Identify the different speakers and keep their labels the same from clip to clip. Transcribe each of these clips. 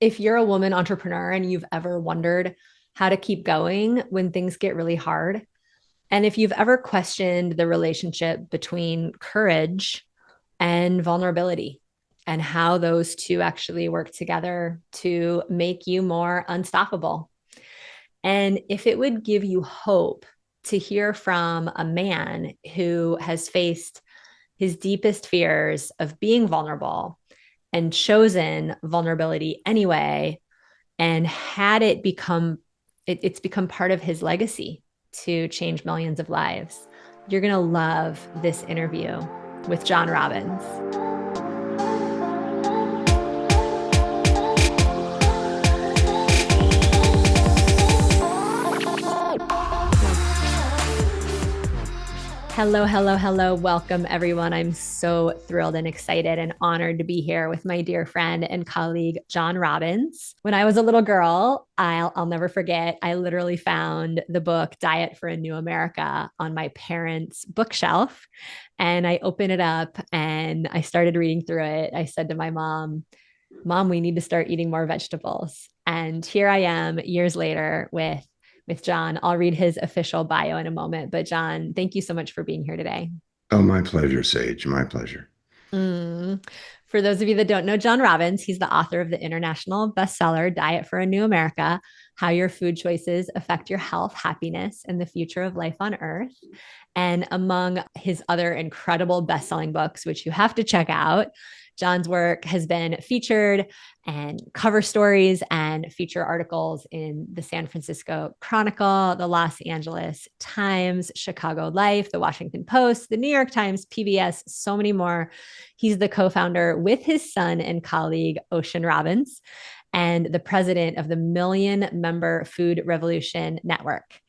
Speaker 1: If you're a woman entrepreneur and you've ever wondered how to keep going when things get really hard, and if you've ever questioned the relationship between courage and vulnerability and how those two actually work together to make you more unstoppable, and if it would give you hope to hear from a man who has faced his deepest fears of being vulnerable and chosen vulnerability anyway, and had it become it's become part of his legacy to change millions of lives. You're going to love this interview with John Robbins. Hello, hello, hello. Welcome, everyone. I'm so thrilled and excited and honored to be here with my dear friend and colleague, John Robbins. When I was a little girl, I'll never forget, I literally found the book Diet for a New America on my parents' bookshelf. And I opened it up and I started reading through it. I said to my mom, Mom, we need to start eating more vegetables. And here I am years later with John. I'll read his official bio in a moment. But John, thank you so much for being here today.
Speaker 2: Oh, my pleasure, Sage. My pleasure.
Speaker 1: Mm. For those of you that don't know John Robbins, he's the author of the international bestseller, Diet for a New America: How Your Food Choices Affect Your Health, Happiness, and the Future of Life on Earth. And among his other incredible best-selling books, which you have to check out, John's work has been featured and cover stories and feature articles in the San Francisco Chronicle, the Los Angeles Times, Chicago Life, the Washington Post, the New York Times, PBS, so many more. He's the co-founder with his son and colleague, Ocean Robbins, and the president of the Million Member Food Revolution Network.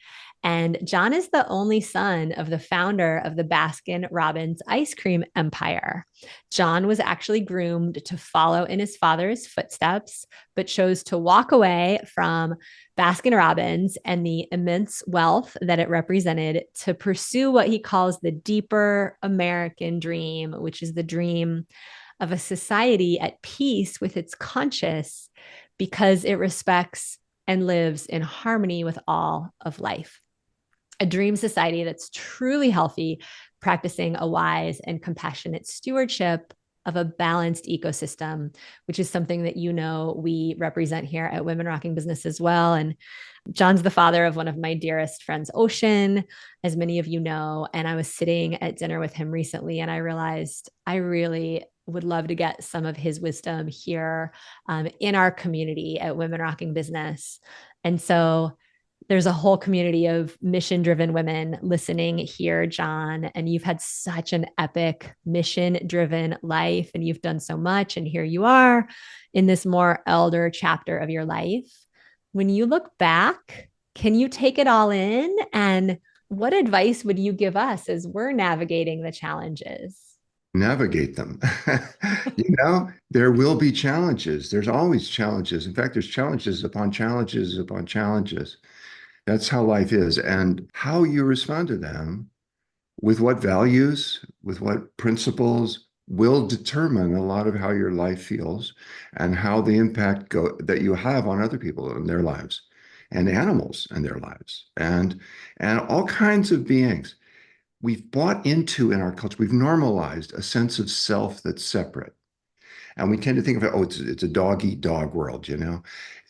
Speaker 1: And John is the only son of the founder of the Baskin Robbins ice cream empire. John was actually groomed to follow in his father's footsteps, but chose to walk away from Baskin Robbins and the immense wealth that it represented to pursue what he calls the deeper American dream, which is the dream of a society at peace with its conscious because it respects and lives in harmony with all of life. A dream society that's truly healthy, practicing a wise and compassionate stewardship of a balanced ecosystem, which is something that we represent here at Women Rocking Business as well. And John's the father of one of my dearest friends, Ocean, as many of you know. And I was sitting at dinner with him recently, and I realized I really would love to get some of his wisdom here in our community at Women Rocking Business. And so there's a whole community of mission driven women listening here, John. And you've had such an epic mission driven life, and you've done so much. And here you are in this more elder chapter of your life. When you look back, can you take it all in? And what advice would you give us as we're navigating the challenges?
Speaker 2: Navigate them. There will be challenges. There's always challenges. In fact, there's challenges upon challenges upon challenges. That's how life is. And how you respond to them, with what values, with what principles, will determine a lot of how your life feels and how the impact that you have on other people in their lives and animals in their lives and all kinds of beings. We've bought into in our culture, we've normalized a sense of self that's separate. And we tend to think of it, oh, it's a dog eat dog world, you know?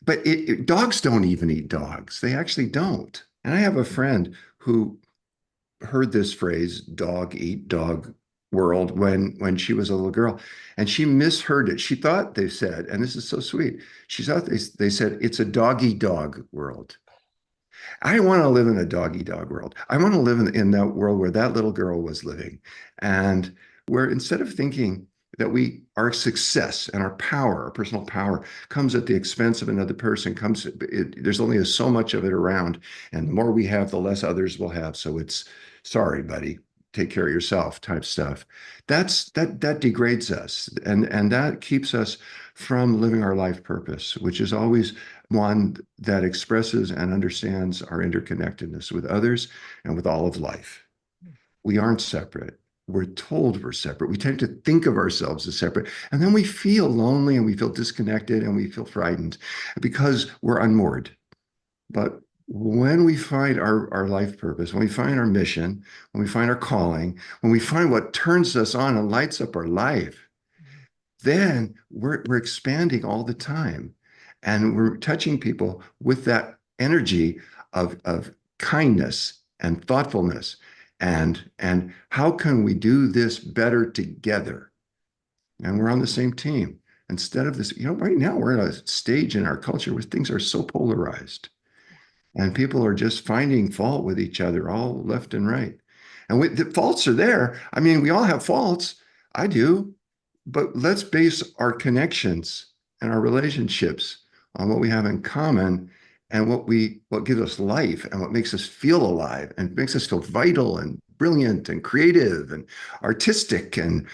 Speaker 2: But dogs don't even eat dogs. They actually don't. And I have a friend who heard this phrase, dog eat dog world, when she was a little girl. And she misheard it. She thought they said, and this is so sweet, she thought they said, it's a doggy dog world. I want to live in a doggy dog world. I want to live in that world where that little girl was living. And where instead of thinking that our success and our power, our personal power comes at the expense of another person, there's only so much of it around. And the more we have, the less others will have. So it's sorry, buddy, take care of yourself type stuff. That degrades us and that keeps us from living our life purpose, which is always one that expresses and understands our interconnectedness with others and with all of life. We aren't separate. we're told we're separate. We tend to think of ourselves as separate. And then we feel lonely and we feel disconnected and we feel frightened because we're unmoored. But when we find our life purpose, when we find our mission, when we find our calling, when we find what turns us on and lights up our life, then we're expanding all the time. And we're touching people with that energy of kindness and thoughtfulness. And how can we do this better together? And we're on the same team. Instead of this, right now we're at a stage in our culture where things are so polarized. And people are just finding fault with each other all left and right. And the faults are there. I mean, we all have faults. I do. But let's base our connections and our relationships on what we have in common and what gives us life and what makes us feel alive and makes us feel vital and brilliant and creative and artistic and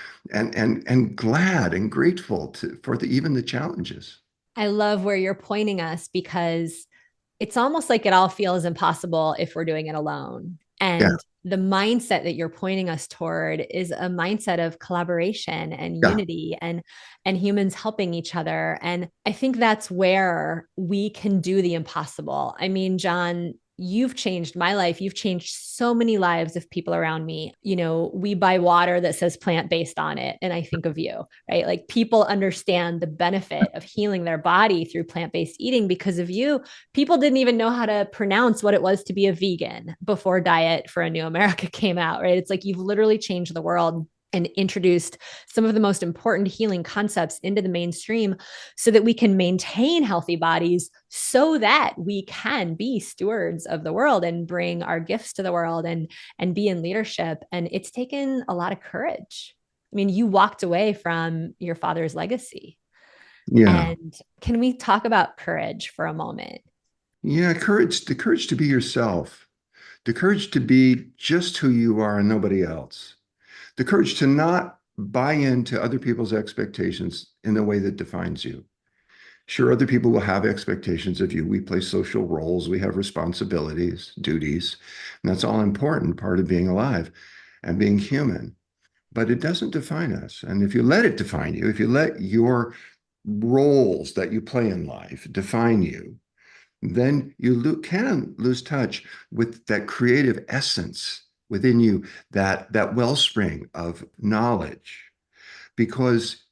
Speaker 2: glad and grateful for even the challenges.
Speaker 1: I love where you're pointing us because it's almost like it all feels impossible if we're doing it alone.
Speaker 2: Yeah,
Speaker 1: And the mindset that you're pointing us toward is a mindset of collaboration and
Speaker 2: yeah,
Speaker 1: unity and humans helping each other. And I think that's where we can do the impossible. I mean, John, you've changed my life. You've changed so many lives of people around me. We buy water that says plant-based on it, and I think of you, right? Like people understand the benefit of healing their body through plant-based eating because of you. People didn't even know how to pronounce what it was to be a vegan before Diet for a New America came out, right? It's like you've literally changed the world and introduced some of the most important healing concepts into the mainstream so that we can maintain healthy bodies so that we can be stewards of the world and bring our gifts to the world and be in leadership. And it's taken a lot of courage. I mean, you walked away from your father's legacy.
Speaker 2: yeah.
Speaker 1: And can we talk about courage for a moment?
Speaker 2: Yeah, courage, the courage to be yourself, the courage to be just who you are and nobody else, the courage to not buy into other people's expectations in the way that defines you. Sure, other people will have expectations of you. We play social roles, we have responsibilities, duties, and that's all important part of being alive and being human. But it doesn't define us. And if you let it define you, if you let your roles that you play in life define you, then you can lose touch with that creative essence within you, that wellspring of knowledge. Because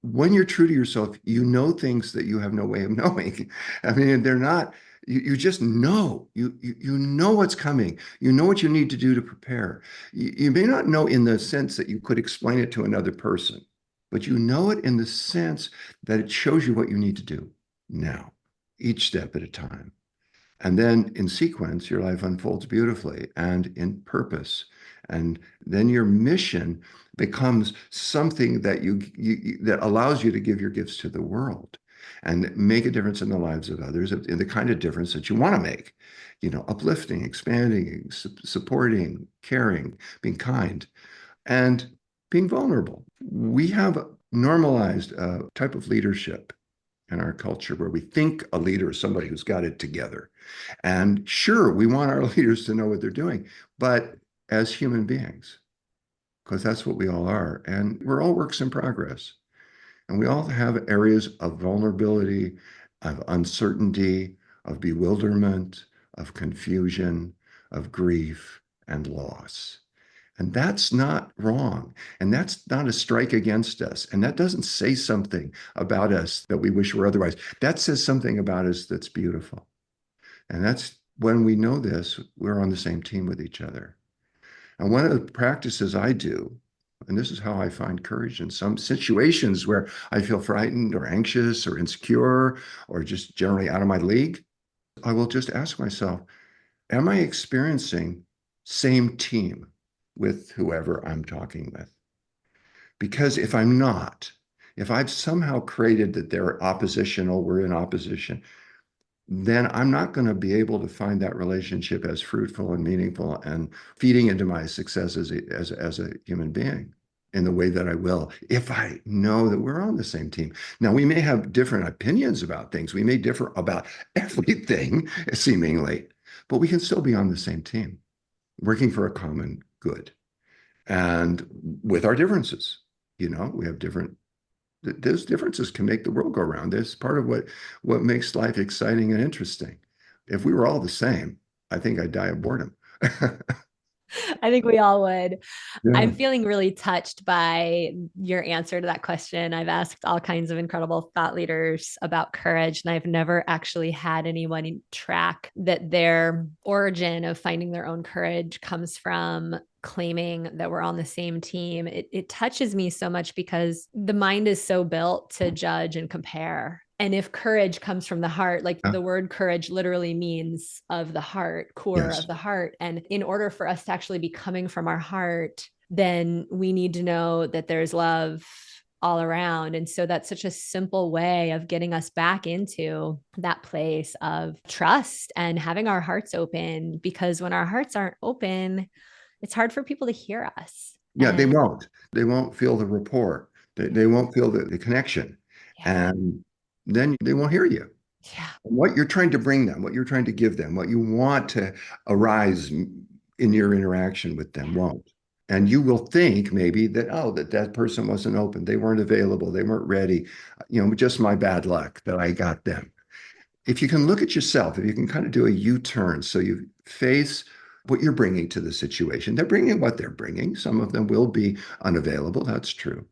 Speaker 2: when you're true to yourself, you know things that you have no way of knowing. I mean, they're not, you just know. You know what's coming. You know what you need to do to prepare. You may not know in the sense that you could explain it to another person, but you know it in the sense that it shows you what you need to do now, each step at a time. And then in sequence, your life unfolds beautifully and in purpose. And then your mission becomes something that that allows you to give your gifts to the world and make a difference in the lives of others, in the kind of difference that you want to make, uplifting, expanding, supporting, caring, being kind, and being vulnerable. We have normalized a type of leadership in our culture where we think a leader is somebody who's got it together. And sure, we want our leaders to know what they're doing, but as human beings, because that's what we all are. And we're all works in progress. And we all have areas of vulnerability, of uncertainty, of bewilderment, of confusion, of grief and loss. And that's not wrong. And that's not a strike against us. And that doesn't say something about us that we wish were otherwise. That says something about us that's beautiful. And that's when we know this, we're on the same team with each other. And one of the practices I do, and this is how I find courage in some situations where I feel frightened or anxious or insecure or just generally out of my league, I will just ask myself, am I experiencing same team with whoever I'm talking with? Because if I'm not, if I've somehow created that they're oppositional, we're in opposition, then I'm not going to be able to find that relationship as fruitful and meaningful and feeding into my success as a human being in the way that I will if I know that we're on the same team. Now, we may have different opinions about things. We may differ about everything, seemingly, but we can still be on the same team, working for a common good. and with our differences. We have different, those differences can make the world go round. That's part of what makes life exciting and interesting. If we were all the same, I think I'd die of boredom.
Speaker 1: I think we all would.
Speaker 2: Yeah.
Speaker 1: I'm feeling really touched by your answer to that question. I've asked all kinds of incredible thought leaders about courage, and I've never actually had anyone track that their origin of finding their own courage comes from claiming that we're on the same team. It touches me so much because the mind is so built to judge and compare. And if courage comes from the heart, like
Speaker 2: Yeah.
Speaker 1: the word courage literally means of the heart, core of
Speaker 2: Yes.
Speaker 1: the heart. And in order for us to actually be coming from our heart, then we need to know that there's love all around. And so that's such a simple way of getting us back into that place of trust and having our hearts open, because when our hearts aren't open, it's hard for people to hear us.
Speaker 2: Yeah, they
Speaker 1: And
Speaker 2: won't. They won't feel the rapport. They won't feel the connection.
Speaker 1: yeah,
Speaker 2: And then they won't hear you.
Speaker 1: yeah,
Speaker 2: What you're trying to bring them, what you're trying to give them, what you want to arise in your interaction with them won't. And you will think maybe that, oh, that person wasn't open. They weren't available. They weren't ready. Just my bad luck that I got them. If you can look at yourself, if you can kind of do a U-turn, so you face what you're bringing to the situation. They're bringing what they're bringing. Some of them will be unavailable. That's true.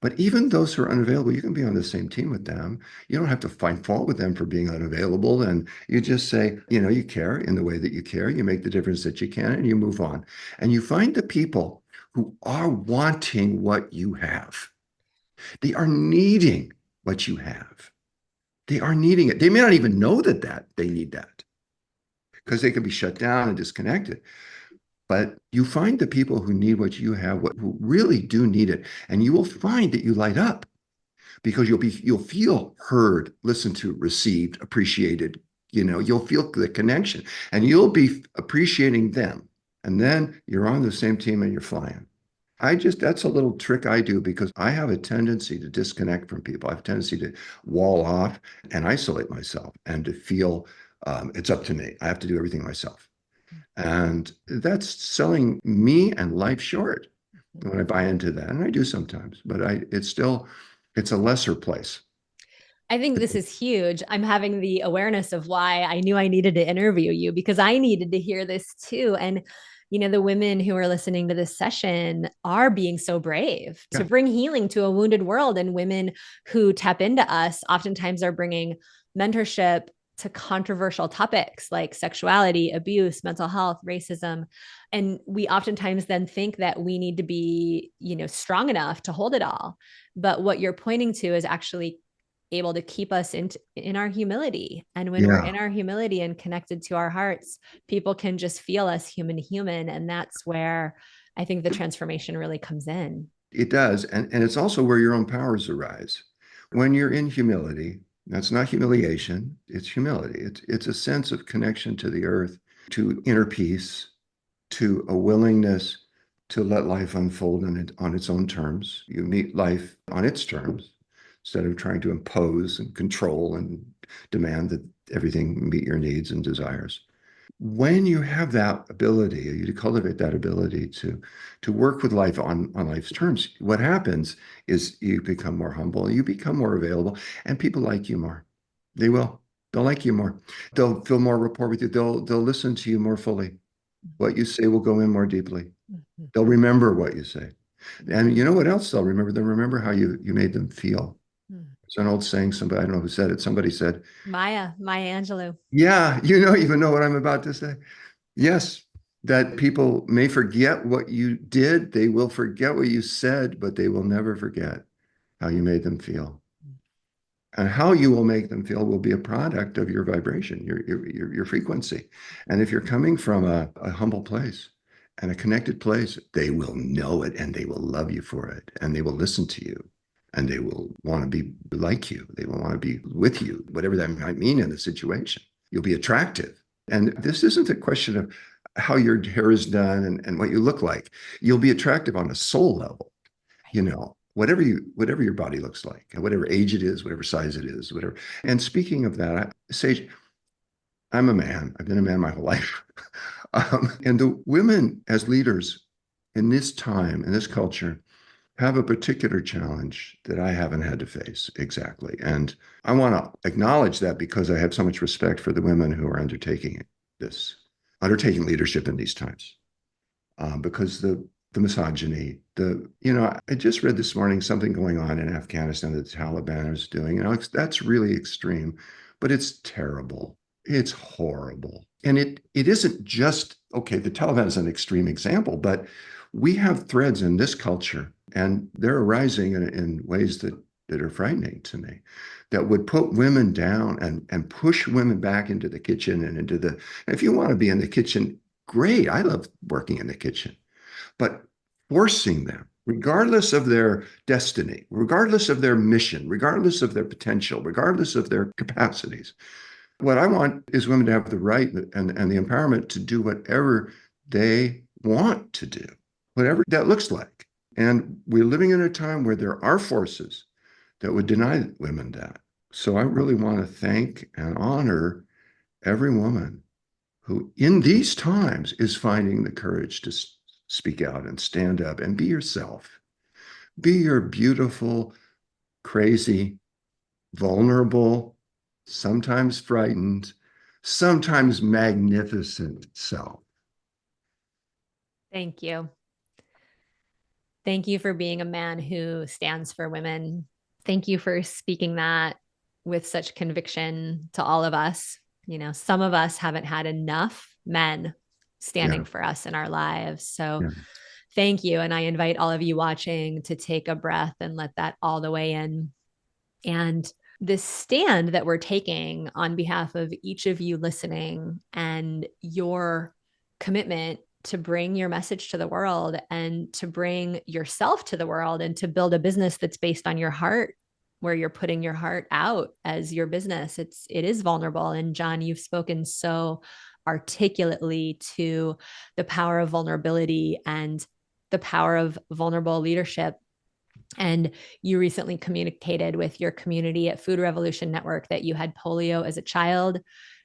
Speaker 2: But even those who are unavailable, you can be on the same team with them. You don't have to find fault with them for being unavailable. And you just say, you care in the way that you care. You make the difference that you can and you move on. And you find the people who are wanting what you have. They are needing what you have. They are needing it. They may not even know that they need that because they can be shut down and disconnected. But you find the people who need what you have, who really do need it, and you will find that you light up because you'll feel heard, listened to, received, appreciated. You'll feel the connection, and you'll be appreciating them, and then you're on the same team and you're flying. That's a little trick I do because I have a tendency to disconnect from people. I have a tendency to wall off and isolate myself and to feel it's up to me. I have to do everything myself. And that's selling me and life short when I buy into that. And I do sometimes, but it's a lesser place.
Speaker 1: I think this is huge. I'm having the awareness of why I knew I needed to interview you, because I needed to hear this too. And, the women who are listening to this session are being so brave to
Speaker 2: Yeah.
Speaker 1: bring healing to a wounded world. And women who tap into us oftentimes are bringing mentorship to controversial topics like sexuality, abuse, mental health, racism. And we oftentimes then think that we need to be, strong enough to hold it all. But what you're pointing to is actually able to keep us in our humility. And when we're
Speaker 2: Yeah,
Speaker 1: in our humility and connected to our hearts, people can just feel us human. And that's where I think the transformation really comes in.
Speaker 2: it does. And it's also where your own powers arise. When you're in humility, that's not humiliation, it's humility. It's a sense of connection to the earth, to inner peace, to a willingness to let life unfold on its own terms. You meet life on its terms instead of trying to impose and control and demand that everything meet your needs and desires. When you have that ability, you cultivate that ability to work with life on life's terms, what happens is you become more humble, you become more available, and people like you more. They will. They'll like you more. They'll feel more rapport with you. They'll listen to you more fully. What you say will go in more deeply. They'll remember what you say. And you know what else they'll remember? They'll remember how you made them feel. It's an old saying, somebody, I don't know who said it. Somebody said,
Speaker 1: Maya Angelou.
Speaker 2: yeah, you don't even know what I'm about to say. Yes, that people may forget what you did. They will forget what you said, but they will never forget how you made them feel. And how you will make them feel will be a product of your vibration, your frequency. And if you're coming from a humble place and a connected place, they will know it and they will love you for it. And they will listen to you and they will want to be like you. They will want to be with you, whatever that might mean in the situation. You'll be attractive. And this isn't a question of how your hair is done and what you look like. You'll be attractive on a soul level, whatever your body looks like, whatever age it is, whatever size it is, whatever. And speaking of that, Sage, I'm a man. I've been a man my whole life. And the women as leaders in this time, in this culture, have a particular challenge that I haven't had to face exactly. And I want to acknowledge that because I have so much respect for the women who are this, undertaking leadership in these times. Because the misogyny, I just read this morning something going on in Afghanistan that the Taliban is doing. That's really extreme, but it's terrible. It's horrible. And it isn't just, okay, the Taliban is an extreme example, but we have threads in this culture, and they're arising in ways that are frightening to me, that would put women down and push women back into the kitchen and into the, if you want to be in the kitchen, great. I love working in the kitchen, but forcing them, regardless of their destiny, regardless of their mission, regardless of their potential, regardless of their capacities. What I want is women to have the right and the empowerment to do whatever they want to do, whatever that looks like. And we're living in a time where there are forces that would deny women that. So I really want to thank and honor every woman who, in these times, is finding the courage to speak out and stand up and be yourself. Be your beautiful, crazy, vulnerable, sometimes frightened, sometimes magnificent self.
Speaker 1: Thank you. Thank you for being a man who stands for women. Thank you for speaking that with such conviction to all of us. You know, some of us haven't had enough men
Speaker 2: Yeah,
Speaker 1: standing for us in our lives. So
Speaker 2: yeah.
Speaker 1: thank you. And I invite all of you watching to take a breath and let that all the way in. And this stand that we're taking on behalf of each of you listening and your commitment to bring your message to the world and to bring yourself to the world and to build a business that's based on your heart, where you're putting your heart out as your business. It is vulnerable. And John, you've spoken so articulately to the power of vulnerability and the power of vulnerable leadership. And you recently communicated with your community at Food Revolution Network that you had polio as a child,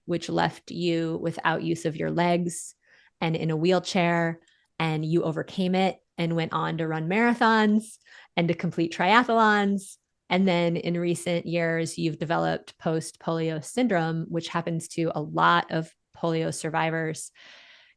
Speaker 1: which left you without use of your legs and in a wheelchair. And you overcame it and went on to run marathons and to complete triathlons. And then in recent years, you've developed post polio syndrome, which happens to a lot of polio survivors.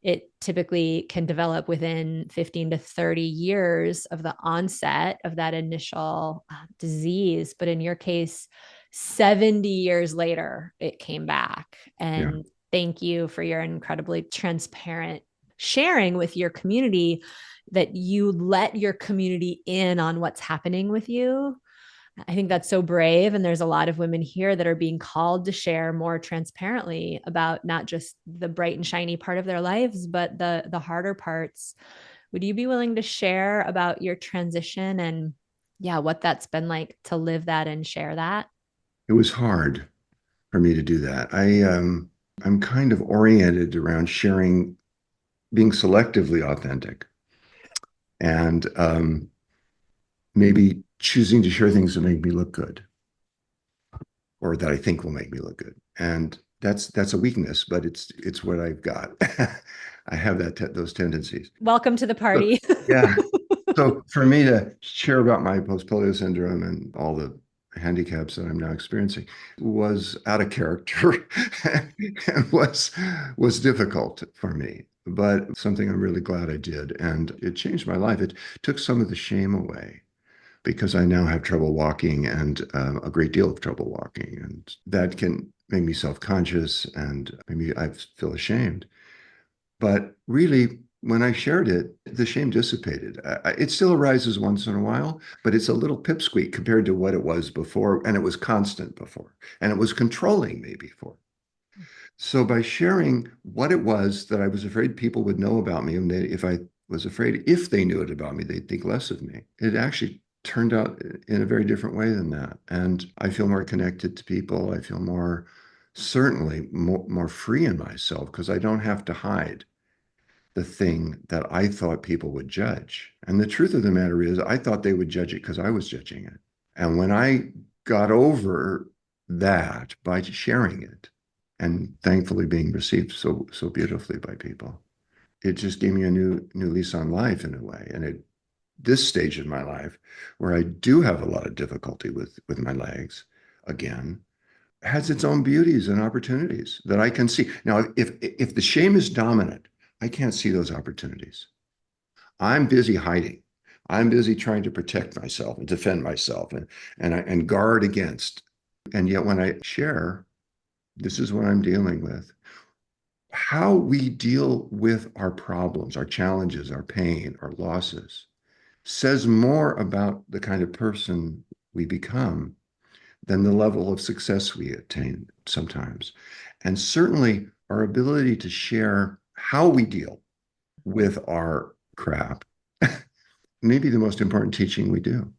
Speaker 1: It typically can develop within 15 to 30 years of the onset of that initial disease. But in your case, 70 years later, it came back.
Speaker 2: Yeah.
Speaker 1: And thank you for your incredibly transparent sharing with your community, that you let your community in on what's happening with you. I think that's so brave. And there's a lot of women here that are being called to share more transparently about not just the bright and shiny part of their lives, but the harder parts. Would you be willing to share about your transition and yeah, what that's been like to live that and share that?
Speaker 2: It was hard for me to do that. I'm kind of oriented around sharing, being selectively authentic, and maybe choosing to share things that make me look good, or that I think will make me look good. And that's a weakness, but it's what I've got. I have those tendencies.
Speaker 1: Welcome to the
Speaker 2: So,
Speaker 1: party.
Speaker 2: yeah. So for me to share about my post-polio syndrome and all the handicaps that I'm now experiencing was out of character and was difficult for me, but something I'm really glad I did. And it changed my life. It took some of the shame away because I now have trouble walking, and a great deal of trouble walking. And that can make me self-conscious, and maybe I feel ashamed. But really, when I shared it, the shame dissipated. It still arises once in a while, but it's a little pipsqueak compared to what it was before. And it was constant before, and it was controlling me before. So by sharing what it was that I was afraid people would know about me, and if I was afraid if they knew it about me, they'd think less of me, it actually turned out in a very different way than that. And I feel more connected to people. I feel certainly more free in myself because I don't have to hide the thing that I thought people would judge. And the truth of the matter is, I thought they would judge it because I was judging it. And when I got over that by sharing it and thankfully being received so beautifully by people, it just gave me a new lease on life in a way. And at this stage in my life, where I do have a lot of difficulty with my legs, again, has its own beauties and opportunities that I can see. Now, if the shame is dominant, I can't see those opportunities. I'm busy hiding. I'm busy trying to protect myself and defend myself and guard against. And yet when I share, this is what I'm dealing with. How we deal with our problems, our challenges, our pain, our losses says more about the kind of person we become than the level of success we attain sometimes. And certainly our ability to share how we deal with our crap may be the most important teaching we do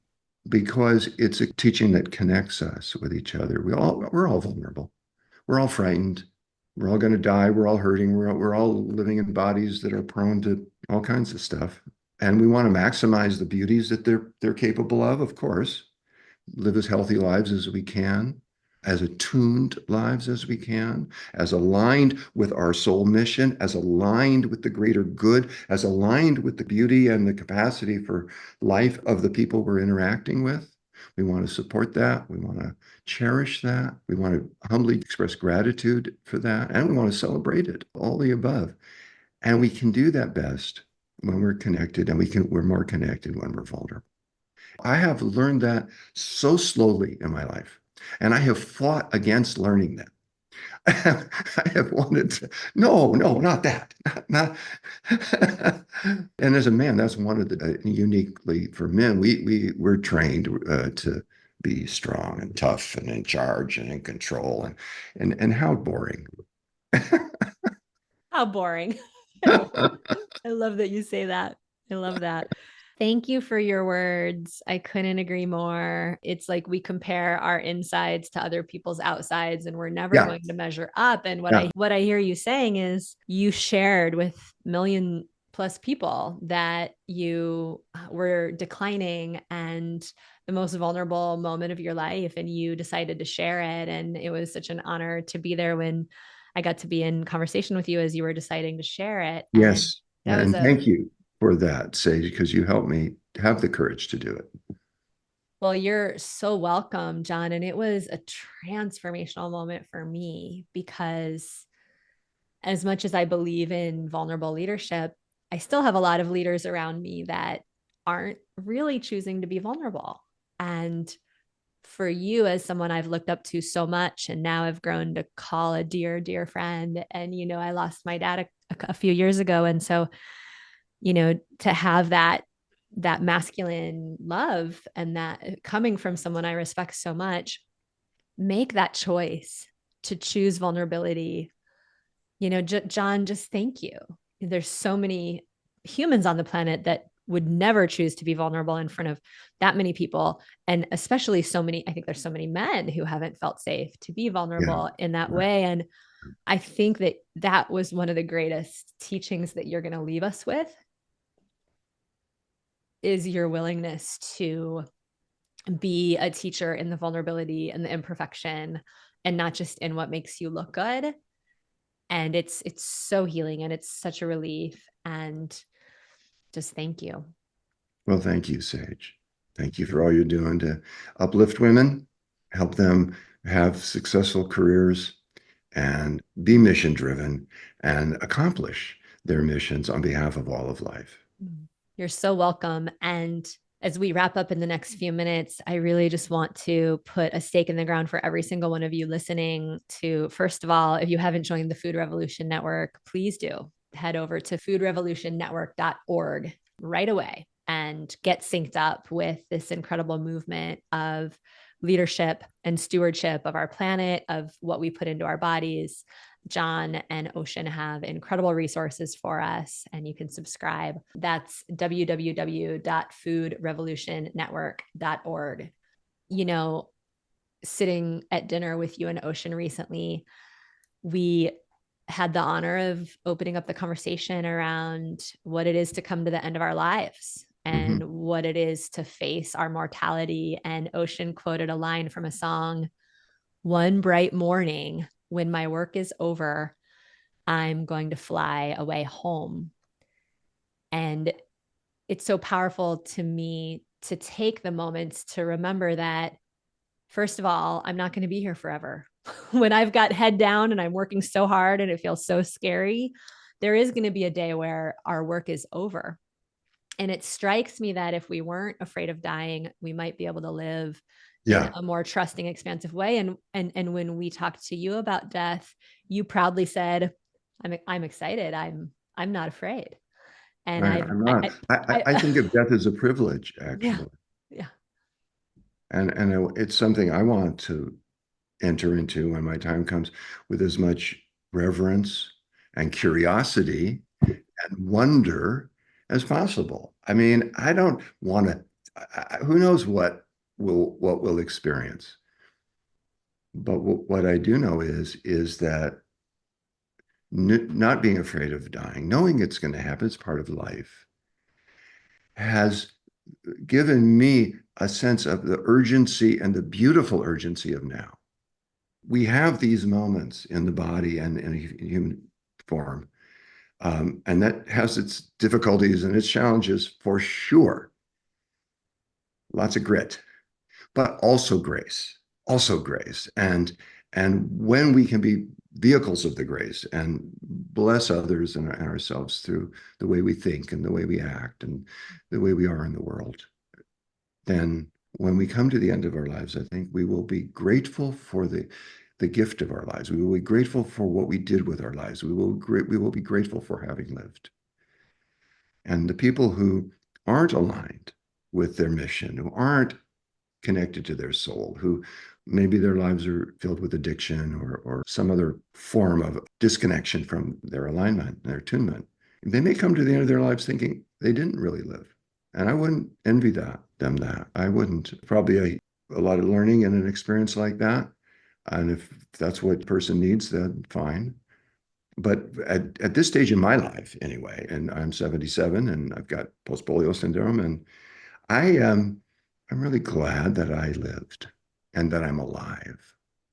Speaker 2: because it's a teaching that connects us with each other. We're all vulnerable. We're all frightened. We're all going to die. We're all hurting. We're all living in bodies that are prone to all kinds of stuff. And we want to maximize the beauties that they're capable of course, live as healthy lives as we can, as attuned lives as we can, as aligned with our soul mission, as aligned with the greater good, as aligned with the beauty and the capacity for life of the people we're interacting with. We want to support that. We want to cherish that. We want to humbly express gratitude for that. And we want to celebrate it, all the above. And we can do that best when we're connected, and we're more connected when we're vulnerable. I have learned that so slowly in my life, and I have fought against learning that. I have wanted to, no, not that. Not, and as a man, that's one of the uniquely for men, we're trained to be strong and tough and in charge and in control and how boring.
Speaker 1: How boring. I love that you say that. I love that. Thank you for your words. I couldn't agree more. It's like we compare our insides to other people's outsides and we're never
Speaker 2: Yeah,
Speaker 1: going to measure up. And
Speaker 2: yeah,
Speaker 1: what I hear you saying is you shared with million plus people that you were declining and the most vulnerable moment of your life and you decided to share it and it was such an honor to be there when I got to be in conversation with you as you were deciding to share it and
Speaker 2: yes.
Speaker 1: that was
Speaker 2: And
Speaker 1: a
Speaker 2: thank you for that, Sage, because you helped me have the courage to do it.
Speaker 1: Well, you're so welcome, John. And it was a transformational moment for me because, as much as I believe in vulnerable leadership, I still have a lot of leaders around me that aren't really choosing to be vulnerable. And for you, as someone I've looked up to so much, and now I've grown to call a dear, dear friend. And, I lost my dad a few years ago. And so, to have that masculine love and that coming from someone I respect so much, make that choice to choose vulnerability. John, just thank you. There's so many humans on the planet that would never choose to be vulnerable in front of that many people. And especially I think there's so many men who haven't felt safe to be
Speaker 2: Yeah,
Speaker 1: vulnerable in that
Speaker 2: right.
Speaker 1: way. And I think that was one of the greatest teachings that you're going to leave us with is your willingness to be a teacher in the vulnerability and the imperfection and not just in what makes you look good. And it's so healing and it's such a relief and just thank you.
Speaker 2: Well, thank you, Sage. Thank you for all you're doing to uplift women, help them have successful careers, and be mission driven and accomplish their missions on behalf of all of life.
Speaker 1: You're so welcome. And as we wrap up in the next few minutes, I really just want to put a stake in the ground for every single one of you listening to, first of all, if you haven't joined the Food Revolution Network, please do head over to foodrevolutionnetwork.org right away and get synced up with this incredible movement of leadership and stewardship of our planet, of what we put into our bodies. John and Ocean have incredible resources for us, and you can subscribe. That's www.foodrevolutionnetwork.org. Sitting at dinner with you and Ocean recently, we had the honor of opening up the conversation around what it is to come to the end of our lives and
Speaker 2: Mhm.
Speaker 1: what it is to face our mortality. And Ocean quoted a line from a song: "One bright morning, when my work is over, I'm going to fly away home." And it's so powerful to me to take the moments to remember that, first of all, I'm not going to be here forever. When I've got head down and I'm working so hard and it feels so scary, there is going to be a day where our work is over. And it strikes me that if we weren't afraid of dying, we might be able to live in
Speaker 2: Yeah,
Speaker 1: a more trusting, expansive way. And when we talked to you about death, you proudly said, I'm excited. I'm not afraid." And
Speaker 2: I'm not. I think of death as a privilege,
Speaker 1: yeah,
Speaker 2: actually.
Speaker 1: yeah.
Speaker 2: And it's something I want to enter into when my time comes with as much reverence and curiosity and wonder as possible. I mean, I don't want to, who knows what we'll experience. But what I do know is that not being afraid of dying, knowing it's going to happen, it's part of life, has given me a sense of the urgency and the beautiful urgency of now. We have these moments in the body and in human form, and that has its difficulties and its challenges for sure. Lots of grit, but also grace. And when we can be vehicles of the grace and bless others and ourselves through the way we think and the way we act and the way we are in the world, then when we come to the end of our lives, I think we will be grateful for the gift of our lives. We will be grateful for what we did with our lives. We will be grateful for having lived. And the people who aren't aligned with their mission, who aren't connected to their soul, who maybe their lives are filled with addiction or some other form of disconnection from their alignment, their attunement, they may come to the end of their lives thinking they didn't really live. And I wouldn't envy them that. I wouldn't. Probably a lot of learning and an experience like that. And if that's what a person needs, then fine. But at this stage in my life, anyway, and I'm 77 and I've got post-polio syndrome, and I'm really glad that I lived and that I'm alive,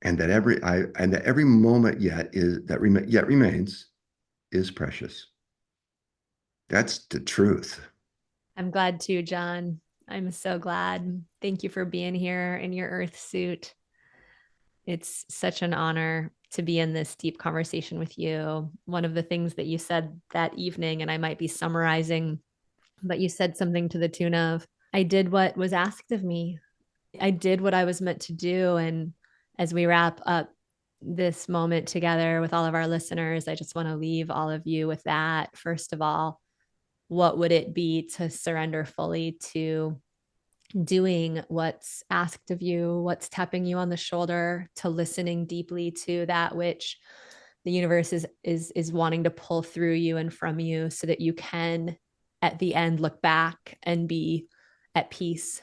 Speaker 2: and that every moment yet remains is precious. That's the truth.
Speaker 1: I'm glad too, John. I'm so glad. Thank you for being here in your earth suit. It's such an honor to be in this deep conversation with you. One of the things that you said that evening, and I might be summarizing, but you said something to the tune of, I did what was asked of me. I did what I was meant to do. And as we wrap up this moment together with all of our listeners, I just want to leave all of you with that. First of all, what would it be to surrender fully to doing what's asked of you, what's tapping you on the shoulder, to listening deeply to that which the universe is wanting to pull through you and from you, so that you can at the end look back and be at peace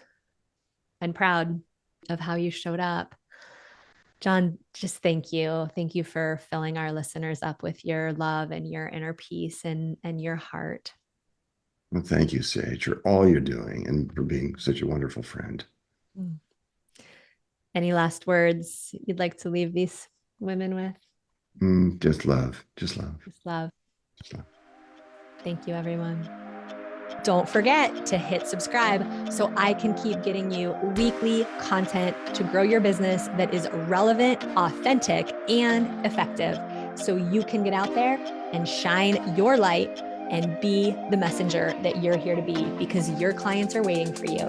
Speaker 1: and proud of how you showed up. John, just thank you. Thank you for filling our listeners up with your love and your inner peace and your heart.
Speaker 2: Well, thank you, Sage, for all you're doing and for being such a wonderful friend.
Speaker 1: Any last words you'd like to leave these women with?
Speaker 2: Just love, just love,
Speaker 1: Just love.
Speaker 2: just love.
Speaker 1: Thank you, everyone. Don't forget to hit subscribe so I can keep getting you weekly content to grow your business that is relevant, authentic, and effective, so you can get out there and shine your light and be the messenger that you're here to be, because your clients are waiting for you.